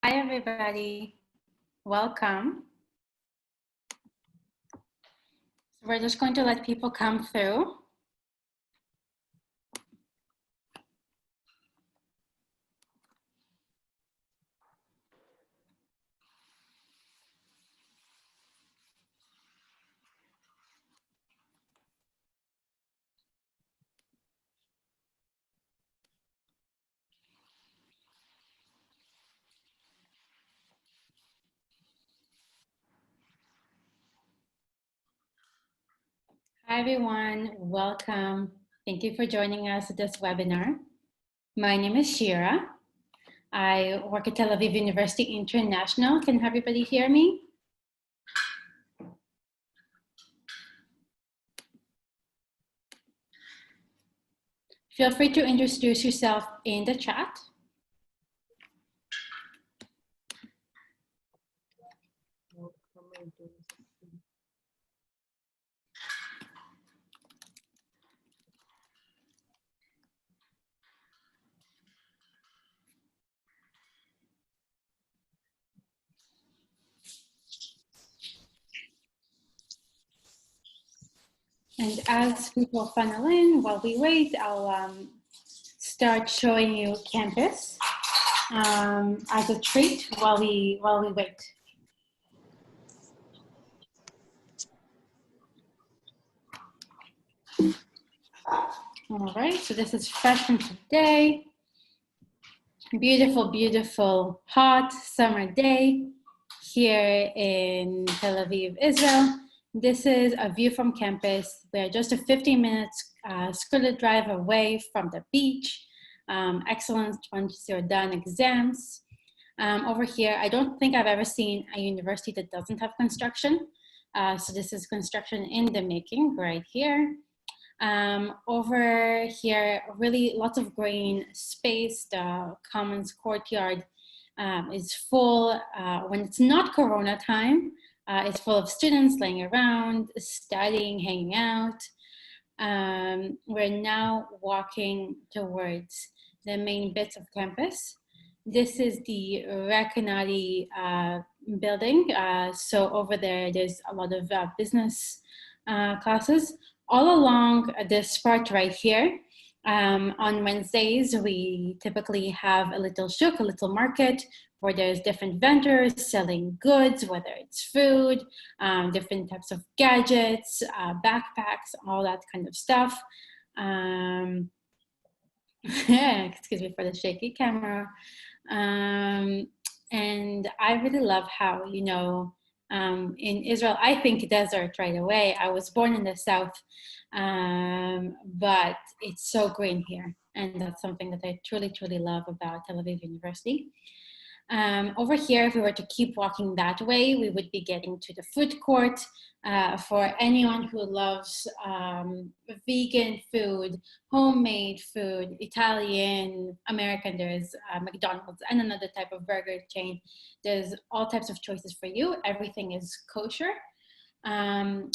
Hi, everybody. Welcome. We're just going to let people come through. Hi, everyone. Welcome. Thank you for joining us at this webinar. My name is Shira. I work at Tel Aviv University International. Can everybody hear me? Feel free to introduce yourself in the chat. And as people funnel in, while we wait, I'll start showing you campus as a treat while we wait. All right, so this is fresh from today. Beautiful, beautiful, hot summer day here in Tel Aviv, Israel. This is a view from campus. We're just a 15 minutes scooter drive away from the beach. Excellent once you're done exams. Over here, I don't think I've ever seen a university that doesn't have construction. So this is construction in the making right here. Over here, really lots of green space. The Commons courtyard is full. When it's not Corona time, it's full of students laying around, studying, hanging out. We're now walking towards the main bits of campus. This is the Rekanati building. So over there's a lot of business classes. All along this part right here, on Wednesdays, we typically have a little shuk, a little market, where there's different vendors selling goods, whether it's food, different types of gadgets, backpacks, all that kind of stuff. Excuse me for the shaky camera. And I really love how, you know, in Israel, I think desert right away. I was born in the south, but it's so green here. And that's something that I truly, truly love about Tel Aviv University. Over here, if we were to keep walking that way, we would be getting to the food court. For anyone who loves vegan food, homemade food, Italian, American, there's McDonald's and another type of burger chain. There's all types of choices for you. Everything is kosher. On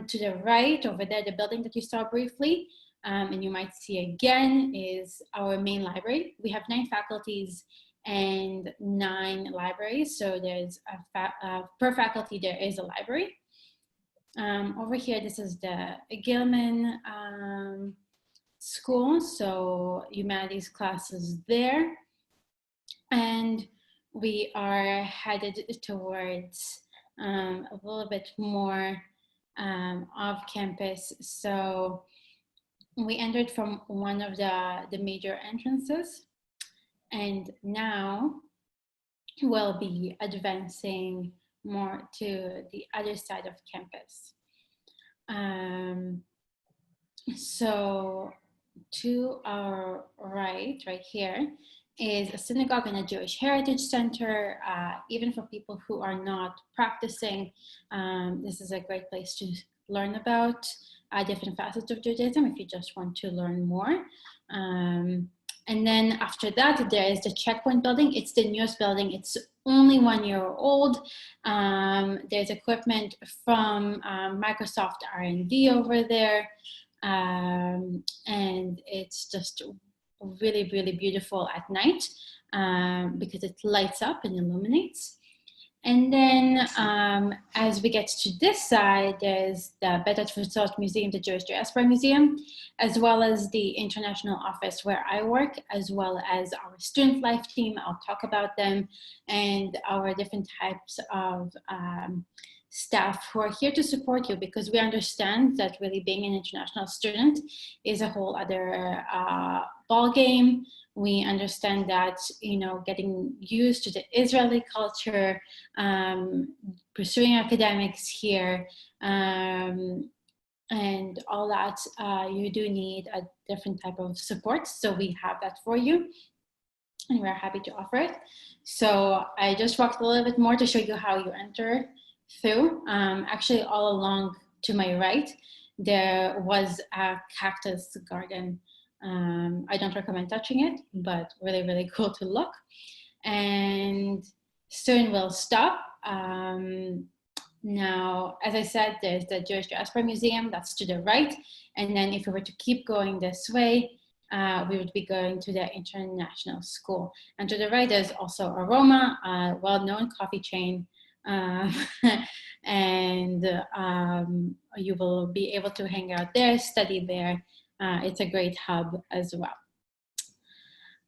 to the right, over there, the building that you saw briefly, and you might see again, is our main library. We have 9 faculties and 9 libraries. So there's per faculty, there is a library. Over here, this is the Gilman school. So humanities classes there. And we are headed towards a little bit more off campus. So we entered from one of the major entrances. And now we'll be advancing more to the other side of campus. So to our right here, is a synagogue and a Jewish Heritage Center. Even for people who are not practicing, this is a great place to learn about different facets of Judaism if you just want to learn more. And then after that, there is the Checkpoint building. It's the newest building. It's only 1 year old. There's equipment from Microsoft R&D over there. And it's just really, really beautiful at night. because it lights up and illuminates. And then as we get to this side, there's the Bet Atfutzot Museum, the Jewish Diaspora Museum, as well as the international office where I work, as well as our student life team. I'll talk about them, and our different types of staff who are here to support you, because we understand that really being an international student is a whole other ball game. We understand that, you know, getting used to the Israeli culture, pursuing academics here, and all that, you do need a different type of support. So we have that for you, and we're happy to offer it. So I just walked a little bit more to show you how you enter through. Actually, all along to my right, there was a cactus garden. I don't recommend touching it, but really, really cool to look. And soon we'll stop. Now, as I said, there's the Jewish Diaspora Museum, that's to the right. And then if we were to keep going this way, we would be going to the International School. And to the right, there's also Aroma, a well-known coffee chain. And you will be able to hang out there, study there. It's a great hub as well.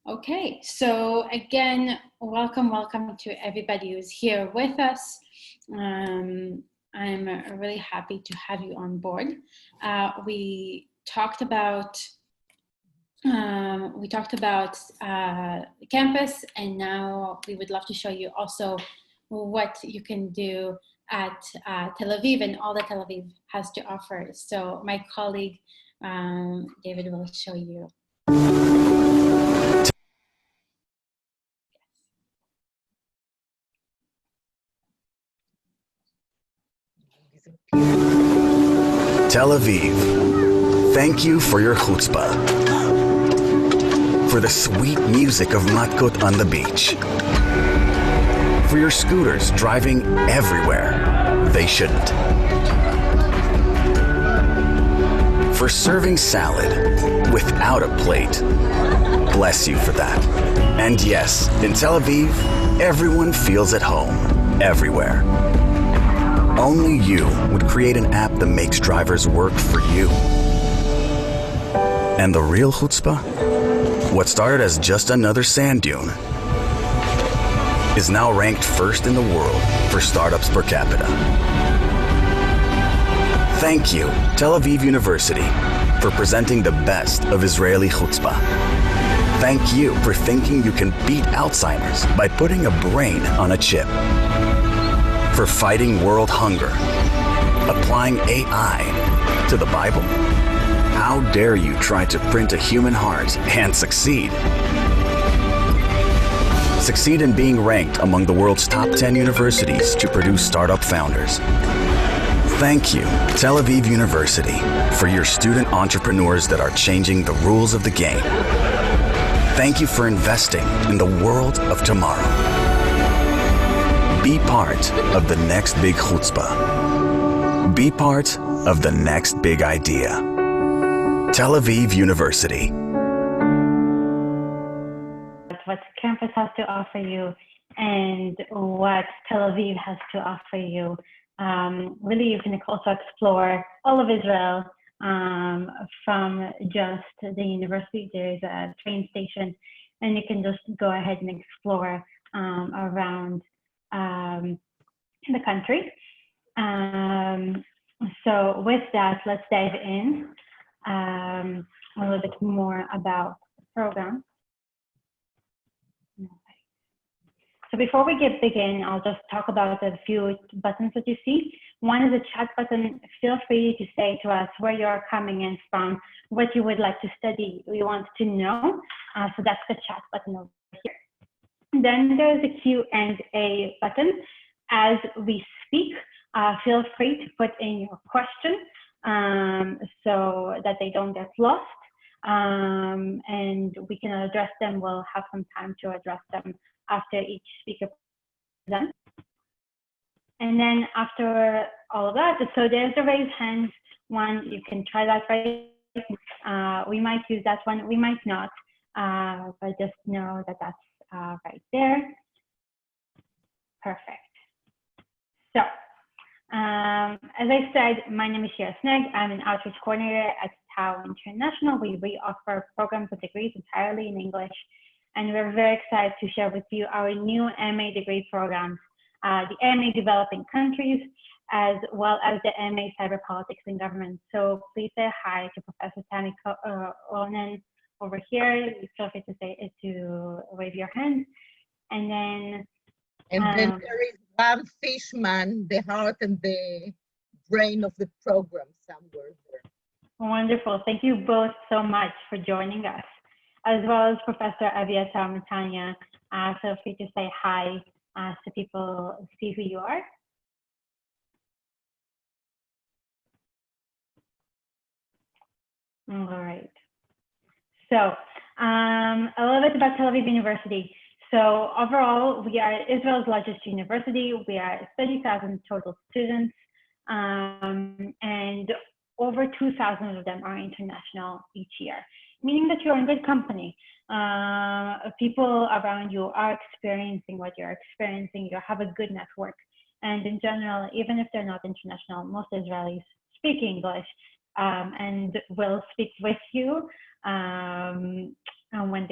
Okay, so again, welcome to everybody who's here with us. I'm really happy to have you on board. We talked about campus, and now we would love to show you also what you can do at Tel Aviv and all that Tel Aviv has to offer. So my colleague David will show you. Tel Aviv, thank you for your chutzpah, for the sweet music of matkot on the beach, for your scooters driving everywhere they shouldn't, for serving salad without a plate. Bless you for that. And yes, in Tel Aviv, everyone feels at home, everywhere. Only you would create an app that makes drivers work for you. And the real chutzpah? What started as just another sand dune is now ranked first in the world for startups per capita. Thank you, Tel Aviv University, for presenting the best of Israeli chutzpah. Thank you for thinking you can beat Alzheimer's by putting a brain on a chip. For fighting world hunger, applying AI to the Bible. How dare you try to print a human heart and succeed? Succeed in being ranked among the world's top 10 universities to produce startup founders. Thank you, Tel Aviv University, for your student entrepreneurs that are changing the rules of the game. Thank you for investing in the world of tomorrow. Be part of the next big chutzpah. Be part of the next big idea. Tel Aviv University. What campus has to offer you and what Tel Aviv has to offer you. Really, you can also explore all of Israel from just the university. There's a train station, and you can just go ahead and explore around the country. So with that, let's dive in a little bit more about the program. So before we begin, I'll just talk about a few buttons that you see. One is a chat button. Feel free to say to us where you're coming in from, what you would like to study, we want to know. So that's the chat button over here. Then there's a Q&A button. As we speak, feel free to put in your question so that they don't get lost. And we can address them. We'll have some time to address them after each speaker presents. And then after all of that, so there's the raise hands one. You can try that right. We might use that one, we might not, but just know that that's right there. Perfect. So, as I said, my name is Shira Sneg. I'm an outreach coordinator at Tau International. We offer programs and degrees entirely in English, and we're very excited to share with you our new MA degree programs, the MA Developing Countries, as well as the MA Cyber Politics and Government. So please say hi to Professor Tammy Onan over here. Feel free to wave your hand, and then. And then there is Ram Fishman, the heart and the brain of the program somewhere there. Wonderful. Thank you both so much for joining us, as well as Professor Aviatar Matanya. Feel free to say hi so people see who you are. All right. So a little bit about Tel Aviv University. So overall, we are Israel's largest university. We are 30,000 total students, and over 2,000 of them are international each year, meaning that you're in good company. People around you are experiencing what you're experiencing. You have a good network. And in general, even if they're not international, most Israelis speak English and will speak with you. And when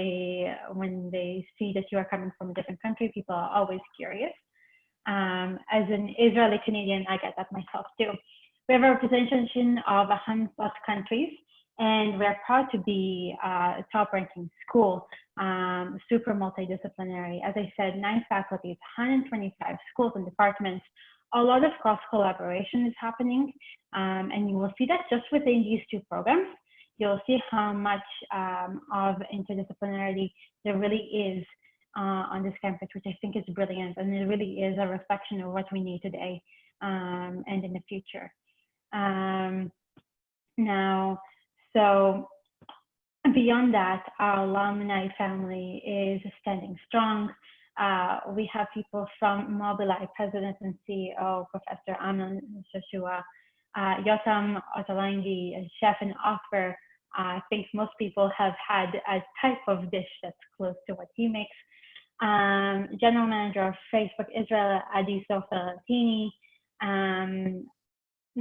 they see that you are coming from a different country, people are always curious. As an Israeli Canadian, I get that myself too. We have a representation of 100+ countries, and we're proud to be a top-ranking school, super multidisciplinary. As I said, 9 faculties, 125 schools and departments. A lot of cross-collaboration is happening, and you will see that just within these 2 programs. You'll see how much of interdisciplinarity there really is on this campus, which I think is brilliant, and it really is a reflection of what we need today and in the future. Now, so beyond that, our alumni family is standing strong. We have people from Mobileye, President and CEO, Professor Amnon Shashua, Yotam Ottolenghi, chef and Ofer. I think most people have had a type of dish that's close to what he makes. General Manager of Facebook Israel, Adi Sofer-Latini,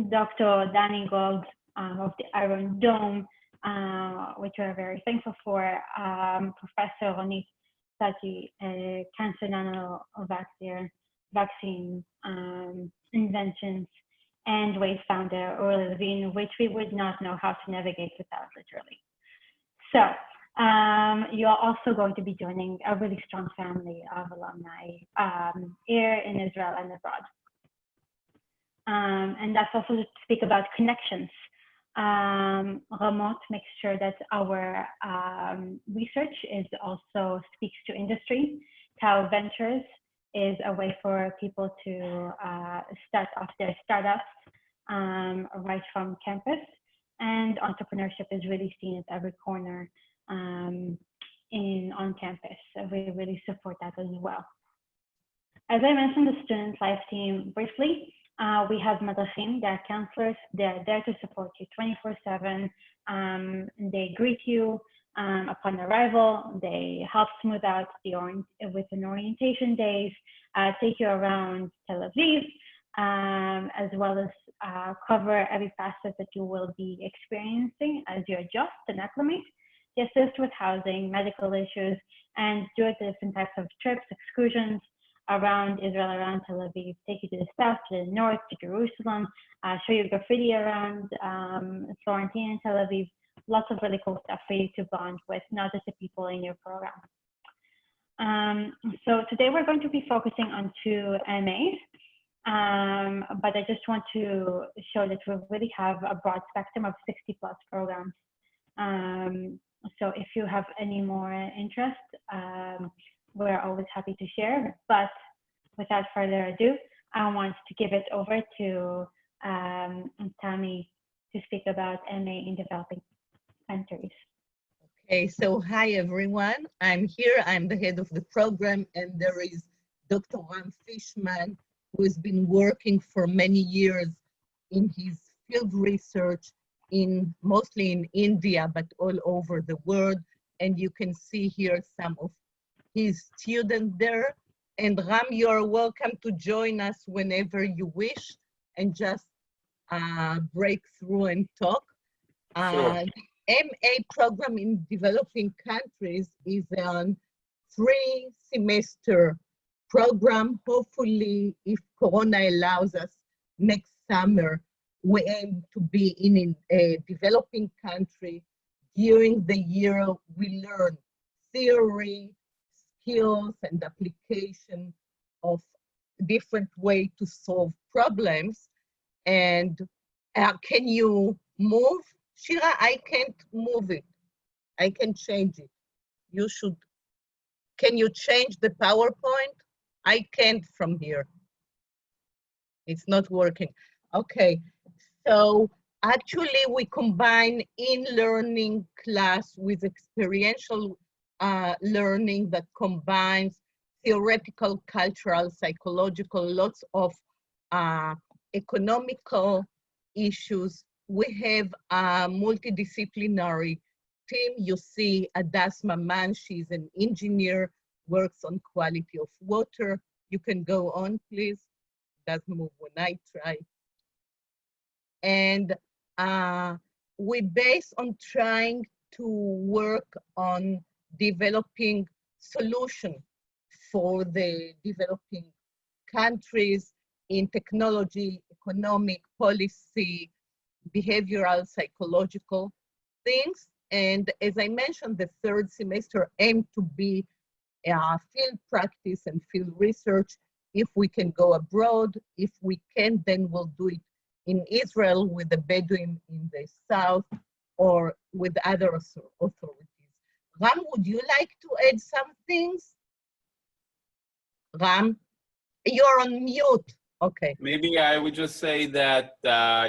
Dr. Danny Gold of the Iron Dome, which we're very thankful for, Professor Ronit Sachi, cancer vaccine inventions, and Waste founder Uri Levine, which we would not know how to navigate without, literally. So you are also going to be joining a really strong family of alumni here in Israel and abroad. And that's also to speak about connections. Ramot makes sure that our research is also speaks to industry. Tau Ventures is a way for people to start off their startups right from campus. And entrepreneurship is really seen at every corner on campus. So we really support that as well. As I mentioned, the Student Life team briefly, we have Madrachim, they're counselors. They're there to support you 24/7. They greet you upon arrival. They help smooth out with an orientation days, take you around Tel Aviv, as well as cover every facet that you will be experiencing as you adjust and acclimate. They assist with housing, medical issues, and do different types of trips, excursions around Israel, around Tel Aviv, take you to the south, to the north, to Jerusalem, show you graffiti around Florentine and Tel Aviv. Lots of really cool stuff for you to bond with, not just the people in your program. So today we're going to be focusing on 2 MAs, but I just want to show that we really have a broad spectrum of 60+ programs. So if you have any more interest, we're always happy to share, but without further ado, I want to give it over to Tammy to speak about MA in developing countries. Okay, so hi everyone. I'm here, I'm the head of the program, and there is Dr. Ram Fishman, who has been working for many years in his field research mostly in India, but all over the world. And you can see here some of his student there. And Ram, you're welcome to join us whenever you wish and just break through and talk. Sure. The MA program in developing countries is a 3-semester program. Hopefully, if Corona allows us, next summer, we aim to be in a developing country. During the year, we learn theory, skills, and application of different ways to solve problems. And can you move? Shira, I can't move it. I can change it. You should. Can you change the PowerPoint? I can't from here. It's not working. Okay, so actually we combine in-learning class with experiential learning that combines theoretical, cultural, psychological, lots of economical issues. We have a multidisciplinary team. You see Adas Maman, she's an engineer, works on quality of water. You can go on, please. Doesn't move when I try. And we base on trying to work on developing solutions for the developing countries in technology, economic, policy, behavioral, psychological things. And as I mentioned, the 3rd semester aimed to be field practice and field research. If we can go abroad, if we can, then we'll do it in Israel with the Bedouin in the south or with other authorities. Ram, would you like to add some things? Ram, you're on mute. Okay. Maybe I would just say that,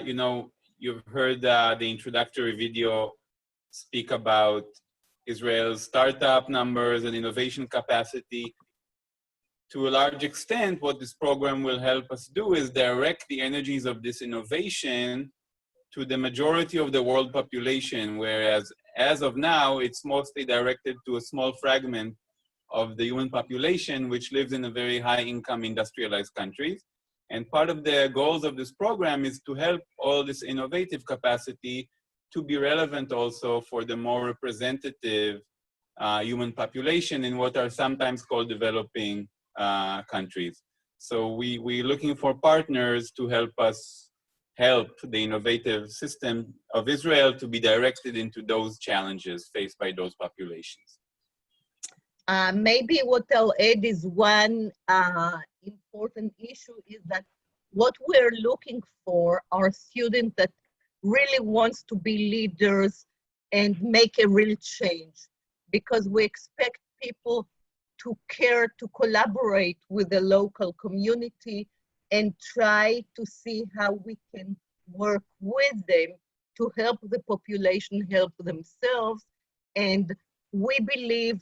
you know, you've heard the introductory video speak about Israel's startup numbers and innovation capacity. To a large extent, what this program will help us do is direct the energies of this innovation to the majority of the world population, whereas as of now, it's mostly directed to a small fragment of the human population, which lives in a very high-income industrialized countries. And part of the goals of this program is to help all this innovative capacity to be relevant also for the more representative human population in what are sometimes called developing countries. So we're looking for partners to help us help the innovative system of Israel to be directed into those challenges faced by those populations. Maybe what I'll add is one important issue is that what we're looking for are students that really wants to be leaders and make a real change, because we expect people to care, to collaborate with the local community and try to see how we can work with them to help the population help themselves. And we believe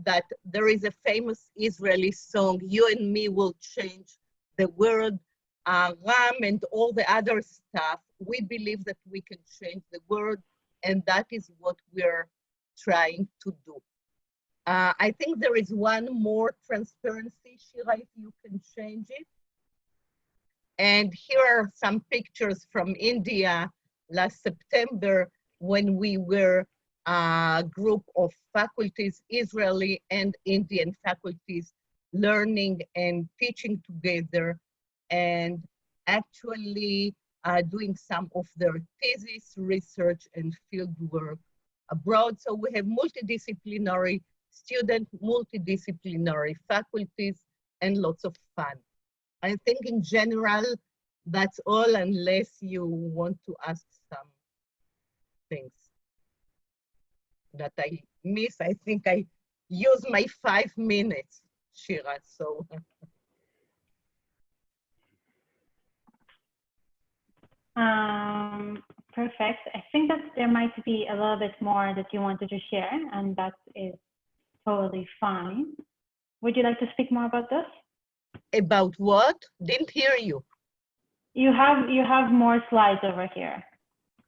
that there is a famous Israeli song, "You and Me Will Change the World." Ram and all the other stuff, we believe that we can change the world, and that is what we're trying to do. I think there is one more transparency, Shira, if you can change it. And here are some pictures from India last September when we were a group of faculties, Israeli and Indian faculties, learning and teaching together, and actually doing some of their thesis, research, and field work abroad. So we have multidisciplinary students, multidisciplinary faculties, and lots of fun. I think in general, that's all, unless you want to ask some things that I miss. I think I used my 5 minutes, Shira, so. Perfect. I think that there might be a little bit more that you wanted to share, and that is totally fine. Would you like to speak more about this? About what? Didn't hear you. You have more slides over here.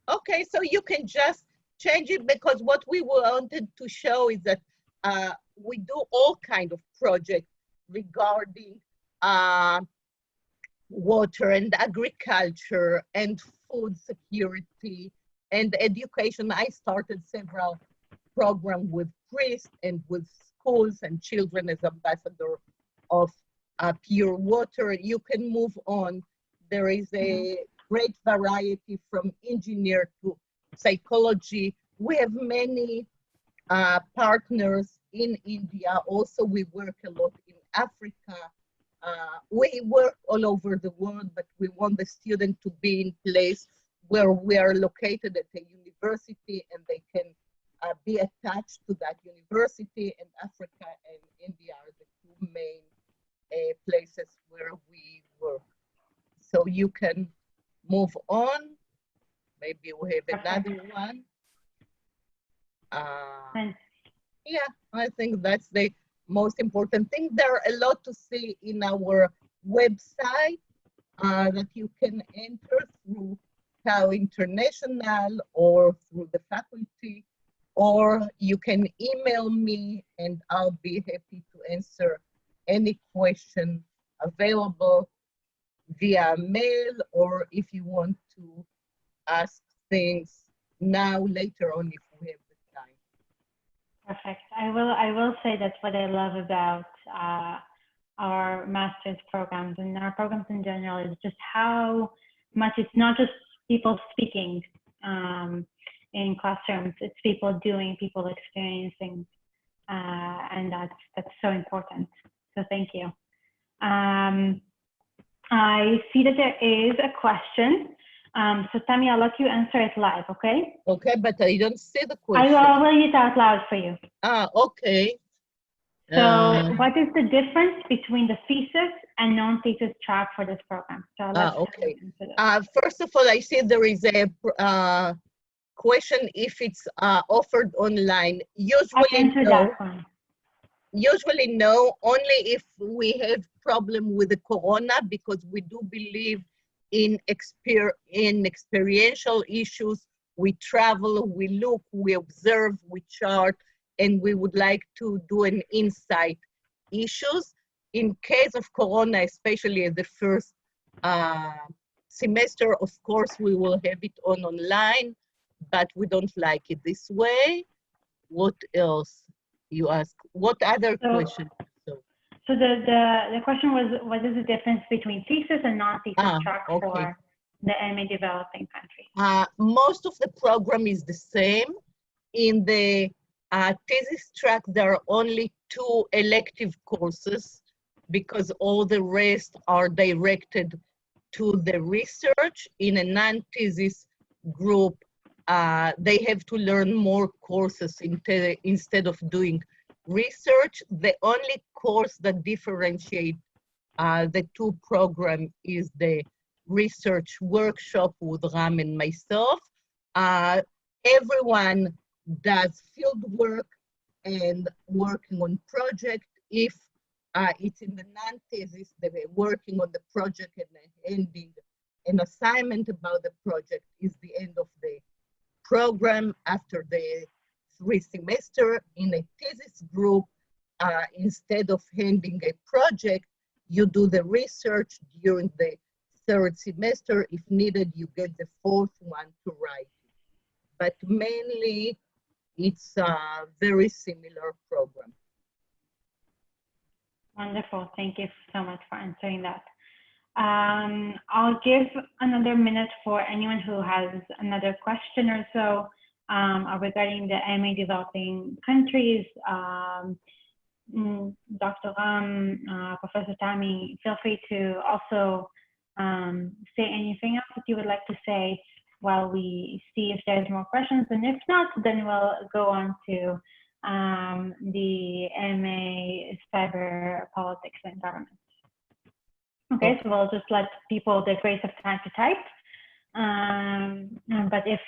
Okay, so you can just change it, because what we wanted to show is that we do all kind of projects regarding water and agriculture and food security and education. I started several programs with priests and with schools and children as ambassador of pure water. You can move on. There is a great variety from engineer to psychology. We have many partners in India. Also, we work a lot in Africa. We work all over the world, but we want the student to be in place where we are located at a university and they can be attached to that university. And Africa and India are the two main places where we work. So you can move on. Maybe we have another one. Yeah, I think that's the most important thing. There are a lot to see in our website that you can enter through Tau International or through the faculty, or you can email me and I'll be happy to answer any question available via mail, or if you want to ask things now, later on, if we have the time. Perfect. I will say that's what I love about our master's programs and our programs in general is just how much it's not just people speaking in classrooms, it's people doing, people experiencing, and that's so important. So thank you. I see that there is a question. So Tammy, I'll let you answer it live, okay? Okay, but I don't see the question. I will read it out loud for you. Okay. So what is the difference between the thesis and non-thesis track for this program? So okay. First of all, I see there is a question if it's offered online. Usually no. Usually no, only if we have problem with the corona, because we do believe in experiential issues. We travel, we look, we observe, we chart, and we would like to do an insight issues. In case of corona, especially at the first semester, of course, we will have it online, but we don't like it this way. What else? You ask. What other question? So the question was, what is the difference between thesis and non-thesis track for the MA developing countries? Most of the program is the same. In the thesis track, there are only 2 elective courses because all the rest are directed to the research. In a non-thesis group, they have to learn more courses instead of doing research. The only course that differentiates the 2 programs is the research workshop with Ram and myself. Everyone does field work and working on project. If it's in the non-thesis, they're working on the project and ending an assignment about the project is the end of the program after the 3 semesters. In a thesis group, instead of handing a project, you do the research during the 3rd semester. If needed, you get the 4th one to write. But mainly, it's a very similar program. Wonderful. Thank you so much for answering that. I'll give another minute for anyone who has another question or so regarding the MA developing countries. Dr. Ram, Professor Tammy, feel free to also say anything else that you would like to say while we see if there's more questions. And if not, then we'll go on to the MA Cyber Politics and Government. Okay, so we'll just let people the grace of time to type. But if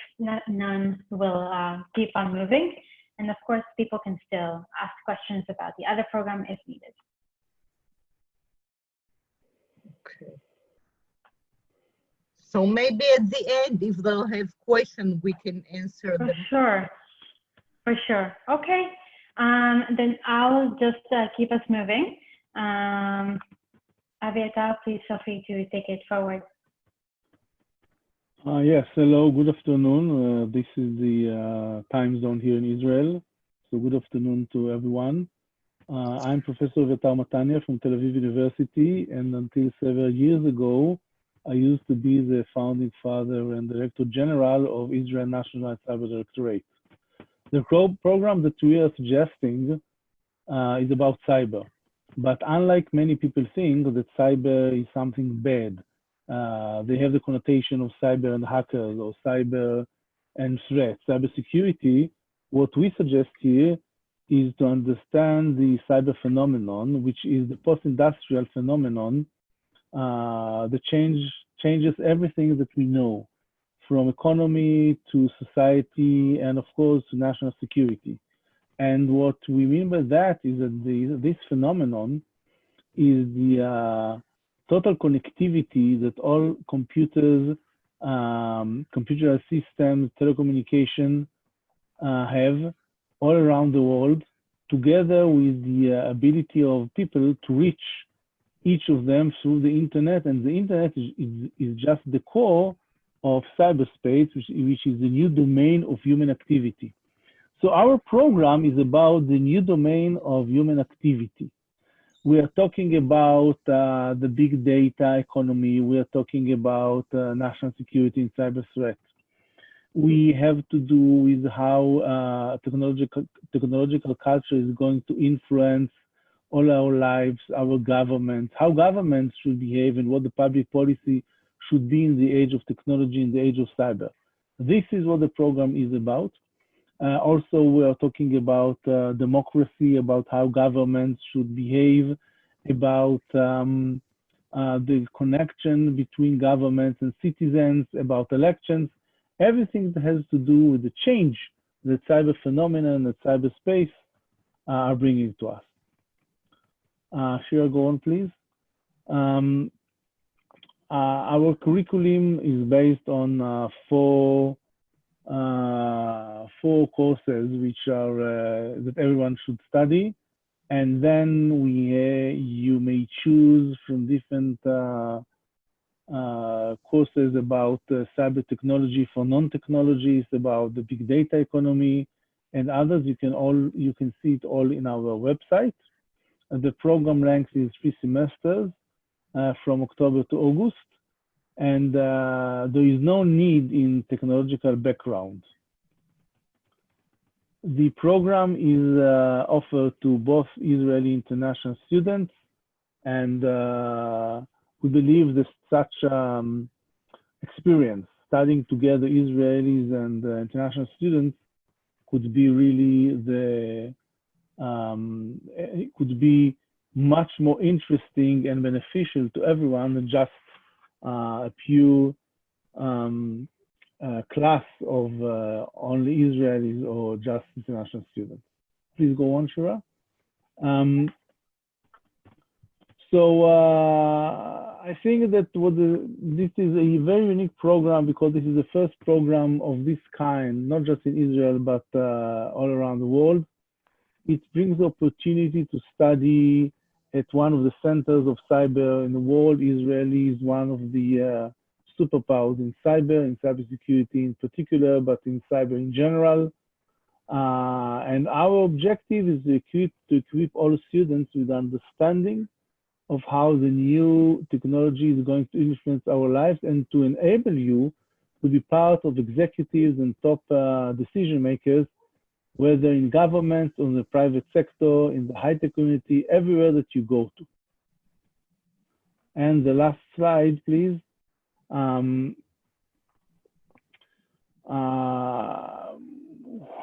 none, we'll keep on moving. And of course, people can still ask questions about the other program if needed. Okay. So maybe at the end, if they'll have questions, we can answer them. For sure. For sure. Okay. Then I'll just keep us moving. Aviatar, please feel free to take it forward. Yes, hello, good afternoon. This is the time zone here in Israel. So good afternoon to everyone. I'm Professor Aviatar Matania from Tel Aviv University, and until several years ago, I used to be the founding father and Director General of Israel National Cyber Directorate. The program that we are suggesting is about cyber, but unlike many people think that cyber is something bad, they have the connotation of cyber and hackers or cyber and threats, cyber security. What we suggest here is to understand the cyber phenomenon, which is the post-industrial phenomenon that changes everything that we know, from economy to society and of course to national security. And what we mean by that is that this phenomenon is the total connectivity that all computers, computer systems, telecommunication have all around the world, together with the ability of people to reach each of them through the internet. And the internet is just the core of cyberspace, which is the new domain of human activity. So our program is about the new domain of human activity. We are talking about the big data economy. We are talking about national security and cyber threats. We have to do with how technological culture is going to influence all our lives, our governments, how governments should behave, and what the public policy should be in the age of technology, in the age of cyber. This is what the program is about. Also, we are talking about democracy, about how governments should behave, about the connection between governments and citizens, about elections, everything that has to do with the change that cyber phenomenon, that cyberspace are bringing to us. Shira, go on, please. Our curriculum is based on four courses, which are that everyone should study, and then you may choose from different courses about cyber technology for non-technologists, about the big data economy, and others. You can see it all in our website. The program length is 3 semesters from October to August, and there is no need in technological background. The program is offered to both Israeli international students, and we believe that such experience, studying together Israelis and international students, could be really it could be much more interesting and beneficial to everyone than just a pure class of only Israelis or just international students. Please go on, Shira. So I think that this is a very unique program because this is the first program of this kind, not just in Israel, but all around the world. It brings the opportunity to study at one of the centers of cyber in the world. Israel is one of the superpowers in cybersecurity in particular, but in cyber in general. And our objective is to equip all students with understanding of how the new technology is going to influence our lives, and to enable you to be part of executives and top decision makers, whether in government, or in the private sector, in the high-tech community, everywhere that you go to. And the last slide, please.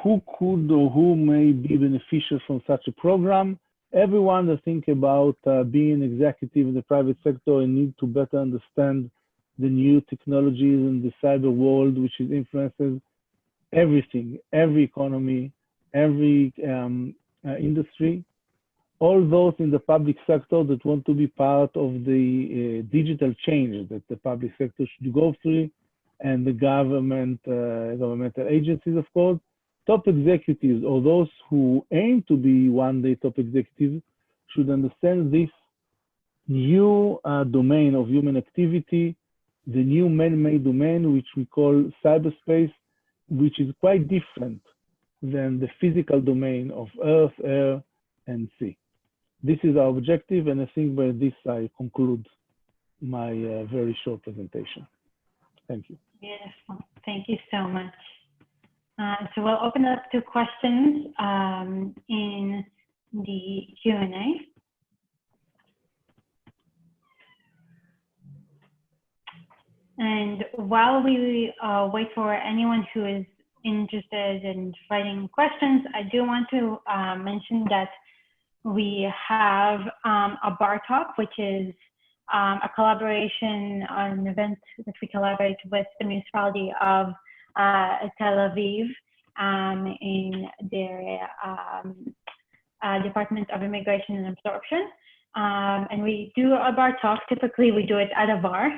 Who could or who may be beneficial from such a program? Everyone that think about being an executive in the private sector and need to better understand the new technologies in the cyber world, which influences everything, every economy, every industry. All those in the public sector that want to be part of the digital change that the public sector should go through, and the governmental agencies, of course, top executives or those who aim to be one-day top executives should understand this new domain of human activity, the new man-made domain, which we call cyberspace, which is quite different than the physical domain of earth, air, and sea. This is our objective, and I think by this I conclude my very short presentation. Thank you. Beautiful. Thank you so much. So we'll open up to questions in the Q&A. And while we wait for anyone who is interested in writing questions, I do want to mention that we have a bar talk, which is a collaboration on an event that we collaborate with the municipality of Tel Aviv in their Department of Immigration and Absorption. And we do a bar talk. Typically, we do it at a bar,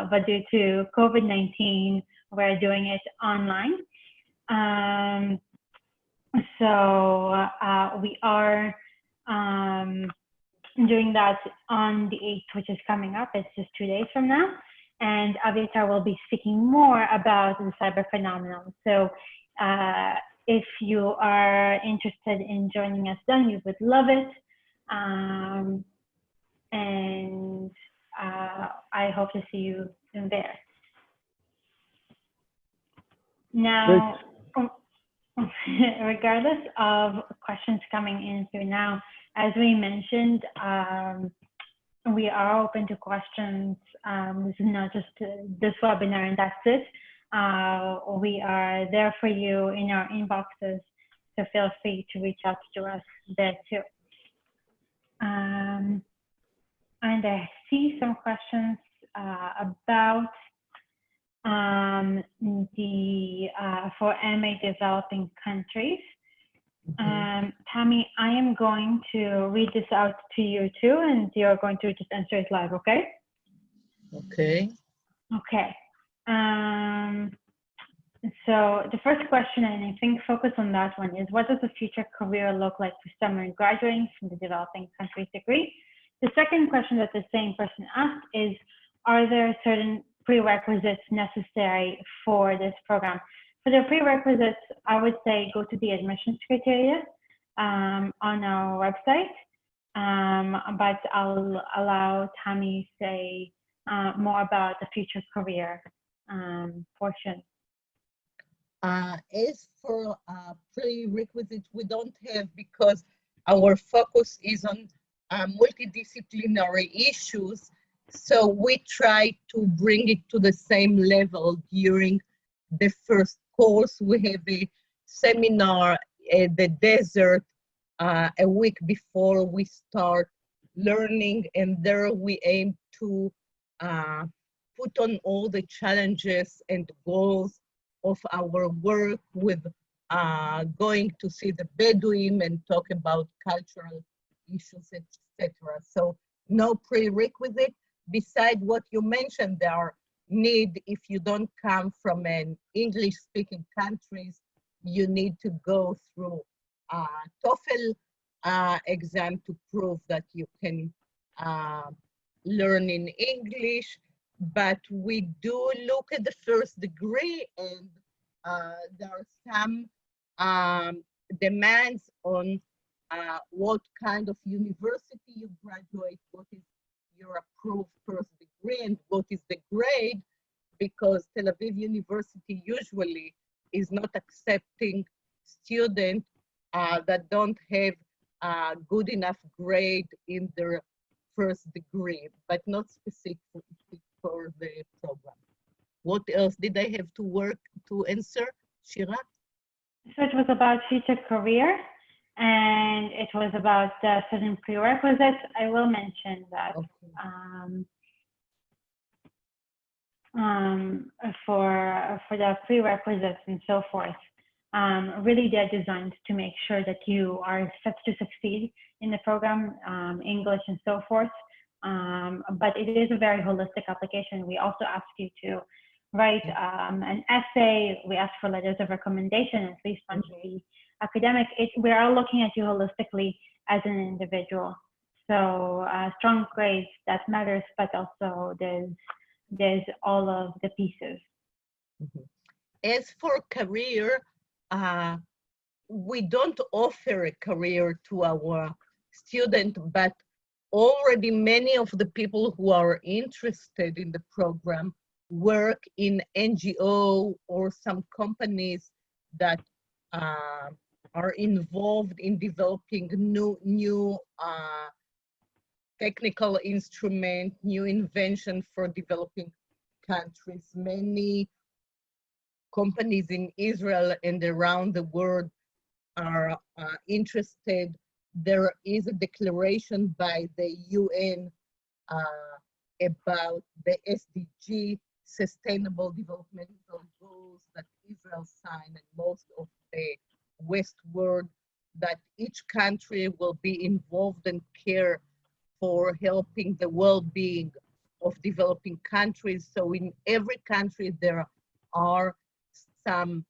but due to COVID-19, we're doing it online. So we are doing that on the 8th, which is coming up. It's just 2 days from now. And Aviatar will be speaking more about the cyber phenomenon. So if you are interested in joining us then, we would love it. And I hope to see you in there. Now, regardless of questions coming in through now, as we mentioned, we are open to questions. This is not just this webinar and that's it. We are there for you in our inboxes, so feel free to reach out to us there too. And I see some questions about for MA developing countries. Tammy, I am going to read this out to you too, and you're going to just answer it live, okay? Okay. Okay. So the first question, and I think focus on that one, is what does the future career look like for someone graduating from the developing countries degree? The second question that the same person asked is, are there certain prerequisites necessary for this program? For the prerequisites, I would say go to the admissions criteria on our website, but I'll allow Tammy to say more about the future career portion. As for prerequisites, we don't have, because our focus is on multidisciplinary issues. So we try to bring it to the same level during the first course. We have a seminar at the desert a week before we start learning, and there we aim to put on all the challenges and goals of our work with going to see the Bedouin and talk about cultural issues, etc. So no prerequisite. Beside what you mentioned, there are need, if you don't come from an English-speaking countries, you need to go through TOEFL exam to prove that you can learn in English. But we do look at the first degree, and there are some demands on what kind of university you graduate, what is your approved first degree, and what is the grade, because Tel Aviv University usually is not accepting students that don't have a good enough grade in their first degree, but not specific for the program. What else did I have to work to answer, Shira? So it was about future career, and it was about certain prerequisites. I will mention that for the prerequisites and so forth. Really, they're designed to make sure that you are set to succeed in the program, English and so forth. But it is a very holistic application. We also ask you to write an essay. We ask for letters of recommendation, at least one should be academic. We are looking at you holistically as an individual. So strong grades, that matters, but also there's all of the pieces. As for career, we don't offer a career to our student, but already many of the people who are interested in the program work in NGO or some companies that are involved in developing new technical instrument, new invention for developing countries. Many companies in Israel and around the world are interested. There is a declaration by the UN about the SDG, Sustainable Developmental Goals, that Israel signed, and most of the West world, that each country will be involved and care for helping the well-being of developing countries. So in every country there are some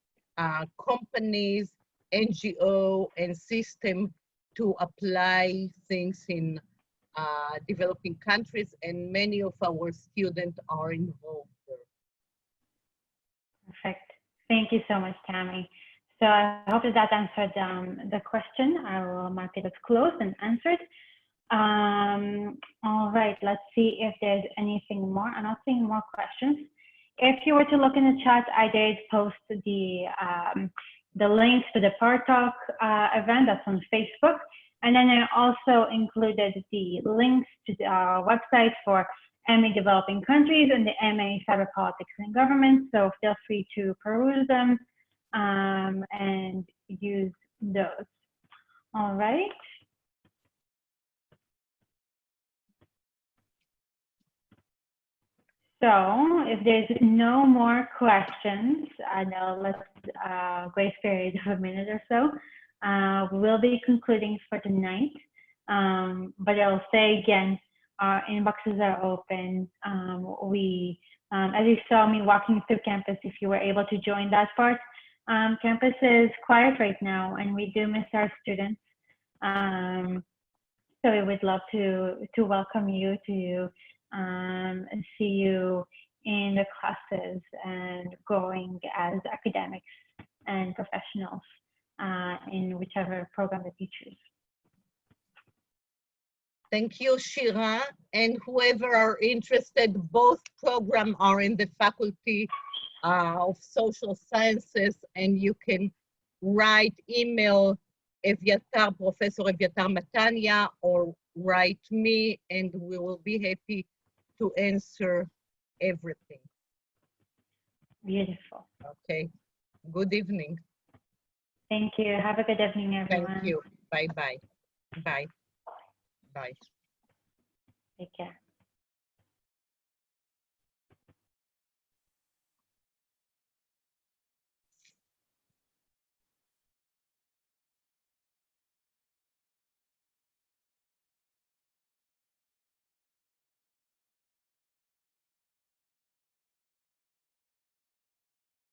companies, NGO, and system to apply things in developing countries, and many of our students are involved there. Perfect. Thank you so much, Tammy. So I hope that answered the question. I will mark it as closed and answered. All right, let's see if there's anything more. I'm not seeing more questions. If you were to look in the chat, I did post the links to the Power Talk event that's on Facebook. And then I also included the links to our website for MA Developing Countries and the MA Cyber Politics and Government. So feel free to peruse them and use those. All right. So if there's no more questions, I know let's grace period of a minute or so. We will be concluding for tonight, but I'll say again, our inboxes are open. As you saw me walking through campus, if you were able to join that part, campus is quiet right now, and we do miss our students. So we would love to welcome you, to see you in the classes and growing as academics and professionals in whichever program that you choose. Thank you, Shira. And whoever are interested, both programs are in the Faculty of Social Sciences, and you can write, email Evyatar, Professor Evyatar Matania, or write me, and we will be happy to answer everything. Beautiful. Okay. Good evening. Thank you. Have a good evening, everyone. Thank you. Bye-bye. Bye. Bye. Take care.